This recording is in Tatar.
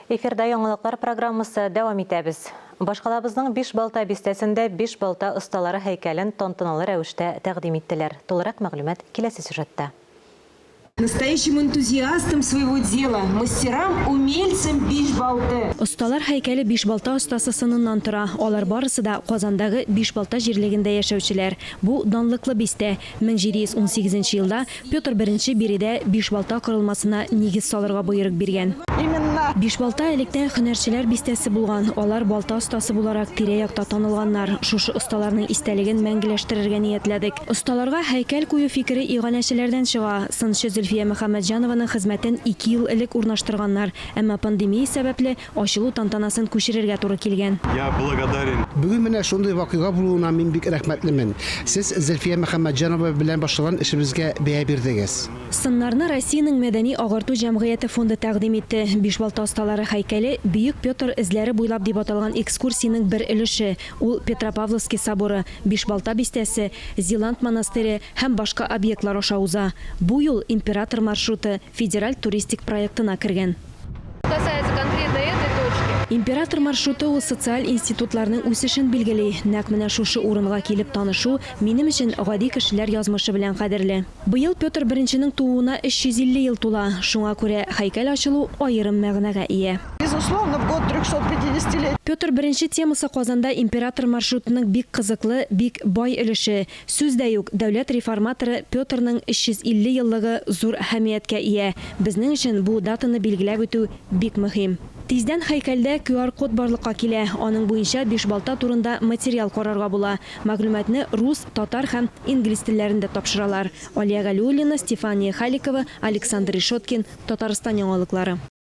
Эфирда яңалыклар программасы дәвам итәбез. Башкалабызның 5 балта бистәсендә 5 балта осталары һәйкәлен тантаналы рәвештә тәкъдим иттеләр. Толырак мәгълүмат киләсе сюжетта. Настоящим энтузиастам своего дела, мастерам, умельцам Бишбалты. Осталар һәйкәле Бишбалта остасы сыныннан тора. Алар барысы да Казандагы Бишбалта җирлегендә яшәүчеләр. Бу данлыклы бистә 1718 елда Петр I биредә Бишбалта корылмасына нигез салырга боерык биргән. Бишбалта электән һөнәрчеләр бистәсе булган. Алар балта остасы буларак тирә-якта танылганнар. Шушы осталарның истәлеген мәңгеләштерергә ниятләдек. Осталарга һәйкәл кую фикере иганәчеләрдән чыга. Сынчы Зөлфия Мөхәммәтҗанованың хезмәтен 2 ел элек урнаштырганнар. Әмма пандемия сәбәпле ачылу тантанасын күчерергә туры килгән. Я благодарен. Бүген менә шундый вакыйга булуына мин бик рәхмәтлемен. Сез Зөлфия Мөхәммәтҗанова белән башлаган эшебезгә бәя бирдегез. Сыннарны Россиянең мәдәни агарту җәмгыяте фонды тәкъдим итте. Бишбалта осталары һәйкәле Бөек Петр эзләре буйлап дип аталган экскурсиянең бер өлеше. Ул Петропавловский соборы, Бишбалта бистәсе, Зеланд монастыре һәм башка объектлар аша уза. Бу юл император маршруты федераль туристик проектына кергән. Касается конкретно этой точки. Император маршруты ул социаль институтларның үсешен билгели. Нәкъ менә шушы урынга килеп танышу минем өчен гади кешеләр язмышы белән кадерле. Быел Петр I-ның тууына 350 ел тула. Шуңа күрә һәйкәл ачылу аерым мәгънәгә ия. Безусловно, в год 350-летия. Петр I темасы Казанда император маршрутының бик кызыклы, бик бай өлеше. Сүз дә юк, дәүләт реформаторы Петрның 350 еллыгы зур әһәмияткә ия. Безнең өчен бу датаны билгеләп үтү бик мөһим. Тиздән һәйкәлдә QR-код барлыкка килә. Аның буенча Бишбалта турында материал карарга була. Мәгълүматны рус, татар һәм инглиз телләрендә тапшыралар. Алия Галиуллина, Стефания Халикова, Александр Решоткин, Татарстан яңалыклары.